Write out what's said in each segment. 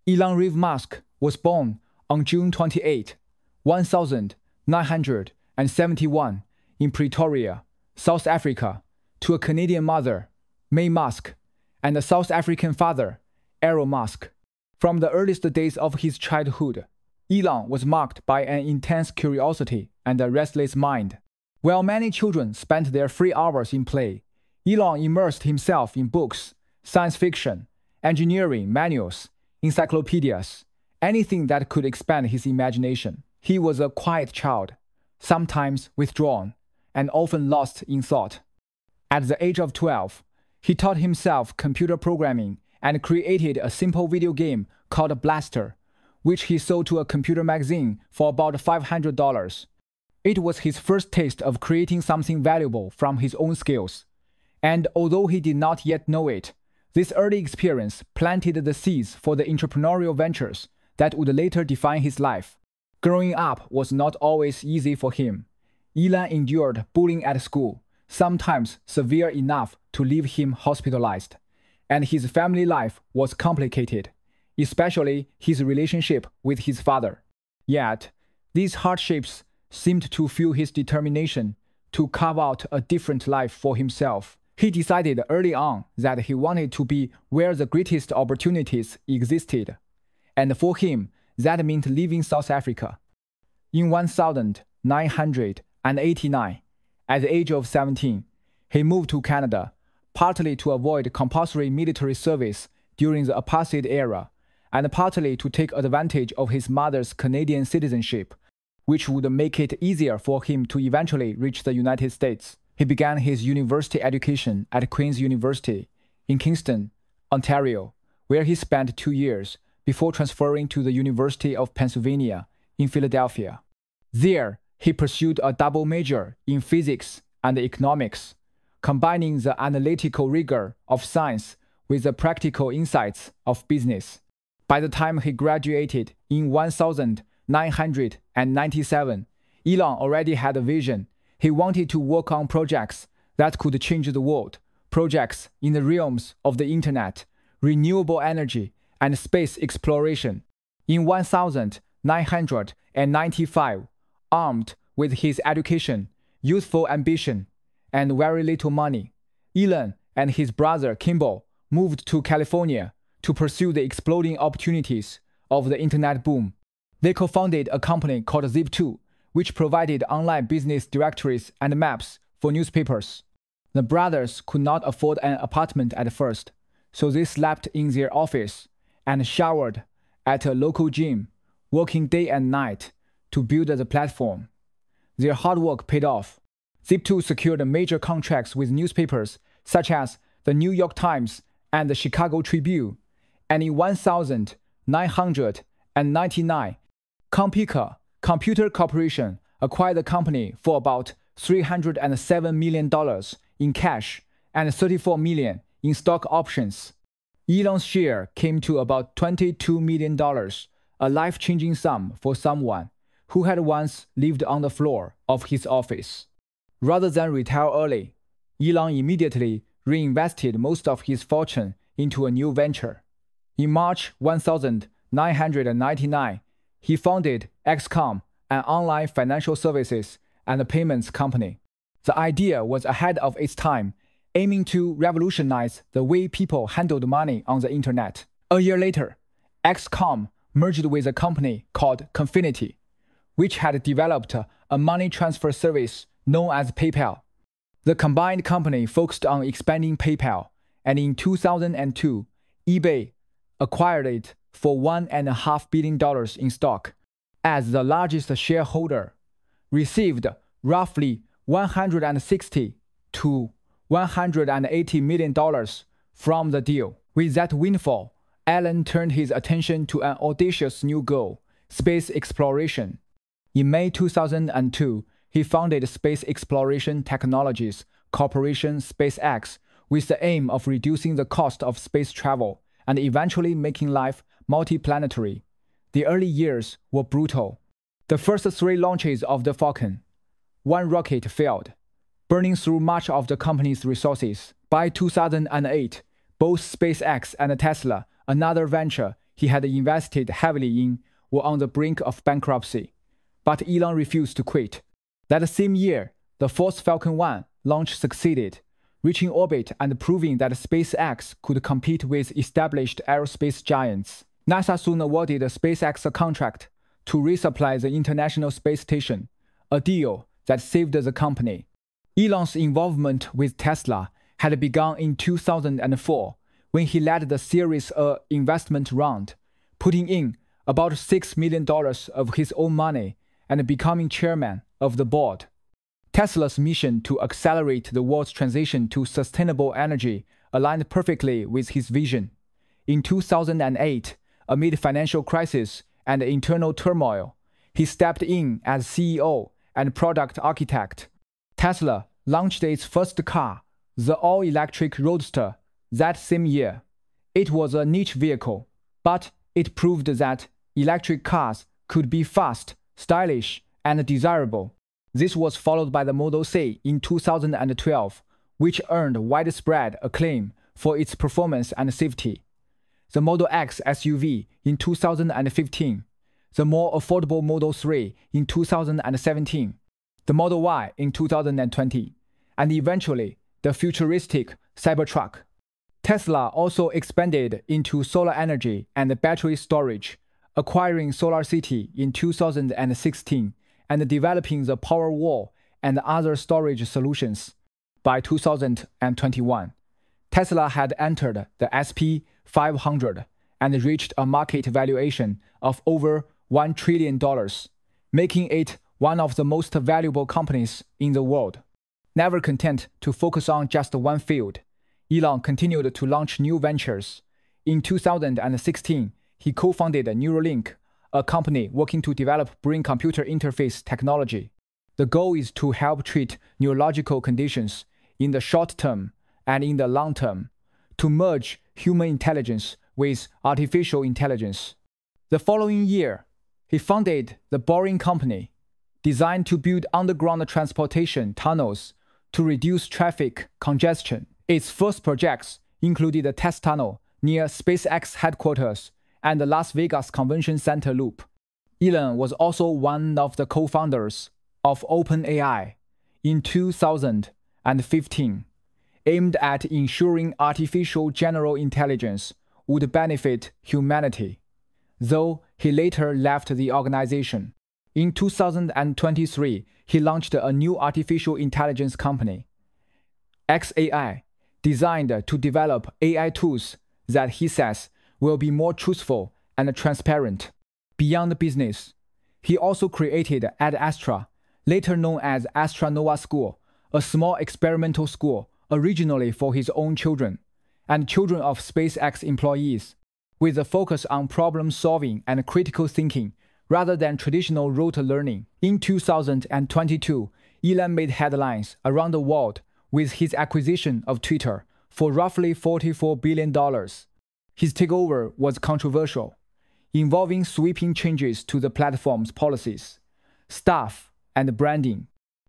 Elon Musk was born on June 28, 1971 in Pretoria, South Africa, to a Canadian mother, May Musk, and a South African father, Elon Musk. From the earliest days of his childhood, Elon was marked by an intense curiosity and a restless mind. While many children spent their free hours in play, Elon immersed himself in books, science fiction, engineering manuals, encyclopedias, anything that could expand his imagination. He was a quiet child, sometimes withdrawn, and often lost in thought. At the age of 12, he taught himself computer programming and created a simple video game called Blaster, which he sold to a computer magazine for about $500. It was his first taste of creating something valuable from his own skills. And although he did not yet know it, this early experience planted the seeds for the entrepreneurial ventures that would later define his life. Growing up was not always easy for him. Elon endured bullying at school, sometimes severe enough to leave him hospitalized. And his family life was complicated, especially his relationship with his father. Yet, these hardships seemed to fuel his determination to carve out a different life for himself. He decided early on that he wanted to be where the greatest opportunities existed. And for him, that meant leaving South Africa. In 1989, at the age of 17, he moved to Canada, partly to avoid compulsory military service during the apartheid era, and partly to take advantage of his mother's Canadian citizenship, which would make it easier for him to eventually reach the United States. He began his university education at Queen's University in Kingston, Ontario, where he spent 2 years before transferring to the University of Pennsylvania in Philadelphia. There, he pursued a double major in physics and economics, combining the analytical rigor of science with the practical insights of business. By the time he graduated in 1997, Elon already had a vision. He wanted to work on projects that could change the world, projects in the realms of the internet, renewable energy, and space exploration. In 1995, armed with his education, youthful ambition, and very little money, Elon and his brother Kimball moved to California to pursue the exploding opportunities of the internet boom. They co-founded a company called Zip2, which provided online business directories and maps for newspapers. The brothers could not afford an apartment at first, so they slept in their office and showered at a local gym, working day and night to build the platform. Their hard work paid off. Zip2 secured major contracts with newspapers such as the New York Times and the Chicago Tribune, and in 1999, Compika Computer Corporation acquired the company for about $307 million in cash and $34 million in stock options. Elon's share came to about $22 million, a life-changing sum for someone who had once lived on the floor of his office. Rather than retire early, Elon immediately reinvested most of his fortune into a new venture. In March 1999, he founded XCOM, an online financial services and payments company. The idea was ahead of its time, aiming to revolutionize the way people handled money on the internet. A year later, XCOM merged with a company called Confinity, which had developed a money transfer service known as PayPal. The combined company focused on expanding PayPal, and in 2002, eBay acquired it for $1.5 billion in stock. As the largest shareholder, received roughly $160 to $180 million from the deal. With that windfall, Elon turned his attention to an audacious new goal, space exploration. In May 2002, he founded Space Exploration Technologies Corporation SpaceX with the aim of reducing the cost of space travel and eventually making life multiplanetary. The early years were brutal. The first 3 launches of the Falcon, 1 rocket failed, burning through much of the company's resources. By 2008, both SpaceX and Tesla, another venture he had invested heavily in were on the brink of bankruptcy, but Elon refused to quit. That same year, the fourth Falcon 1 launch succeeded, reaching orbit and proving that SpaceX could compete with established aerospace giants. NASA soon awarded SpaceX a contract to resupply the International Space Station, a deal that saved the company. Elon's involvement with Tesla had begun in 2004 when he led the Series A investment round, putting in about $6 million of his own money and becoming chairman of the board. Tesla's mission to accelerate the world's transition to sustainable energy aligned perfectly with his vision. In 2008, amid financial crisis and internal turmoil, he stepped in as CEO and product architect. Tesla launched its first car, the all-electric Roadster, that same year. It was a niche vehicle, but it proved that electric cars could be fast, stylish, and desirable. This was followed by the Model C in 2012, which earned widespread acclaim for its performance and safety. The Model X SUV in 2015, the more affordable Model 3 in 2017, the Model Y in 2020, and eventually the futuristic Cybertruck. Tesla also expanded into solar energy and battery storage, acquiring SolarCity in 2016 and developing the Powerwall and other storage solutions. By 2021, Tesla had entered the SP 500 and reached a market valuation of over $1 trillion, making it one of the most valuable companies in the world. Never content to focus on just one field, Elon continued to launch new ventures. In 2016, he co-founded Neuralink, a company working to develop brain-computer interface technology. The goal is to help treat neurological conditions in the short term and in the long term, to merge human intelligence with artificial intelligence. The following year, he founded the Boring Company, designed to build underground transportation tunnels to reduce traffic congestion. Its first projects included the test tunnel near SpaceX headquarters and the Las Vegas Convention Center loop. Elon was also one of the co-founders of OpenAI in 2015, aimed at ensuring artificial general intelligence would benefit humanity, though he later left the organization. In 2023, he launched a new artificial intelligence company, XAI, designed to develop AI tools that he says will be more truthful and transparent. Beyond business, he also created Ad Astra, later known as Astra Nova School, a small experimental school originally for his own children and children of SpaceX employees, with a focus on problem-solving and critical thinking rather than traditional rote learning. In 2022, Elon made headlines around the world with his acquisition of Twitter for roughly $44 billion. His takeover was controversial, involving sweeping changes to the platform's policies, staff, and branding.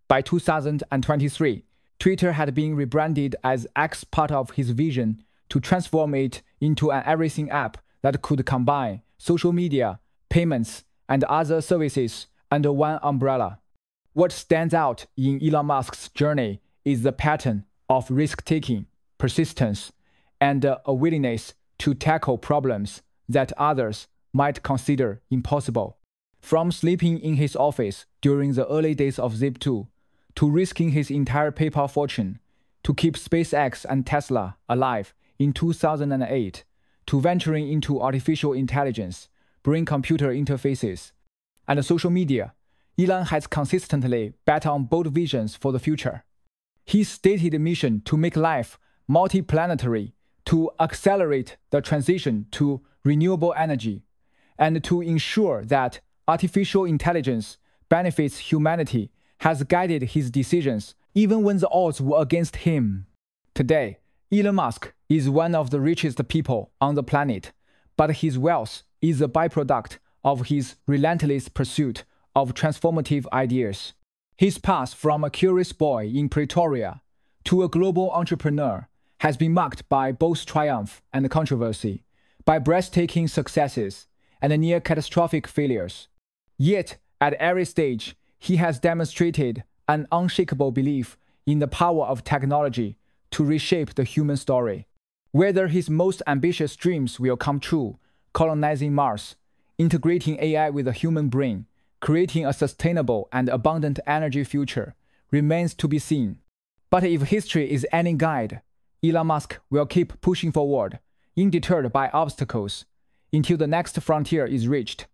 By 2023, Twitter had been rebranded as X, part of his vision to transform it into an everything app that could combine social media, payments, and other services under one umbrella. What stands out in Elon Musk's journey is the pattern of risk-taking, persistence, and a willingness to tackle problems that others might consider impossible. From sleeping in his office during the early days of Zip2, to risking his entire PayPal fortune to keep SpaceX and Tesla alive in 2008, to venturing into artificial intelligence, brain-computer interfaces, and social media, Elon has consistently bet on bold visions for the future. His stated mission to make life multiplanetary, to accelerate the transition to renewable energy, and to ensure that artificial intelligence benefits humanity has guided his decisions even when the odds were against him. Today, Elon Musk is one of the richest people on the planet, but his wealth is a byproduct of his relentless pursuit of transformative ideas. His path from a curious boy in Pretoria to a global entrepreneur has been marked by both triumph and controversy, by breathtaking successes and near catastrophic failures. Yet, at every stage, he has demonstrated an unshakable belief in the power of technology to reshape the human story. Whether his most ambitious dreams will come true, colonizing Mars, integrating AI with the human brain, creating a sustainable and abundant energy future, remains to be seen. But if history is any guide, Elon Musk will keep pushing forward, undeterred by obstacles, until the next frontier is reached.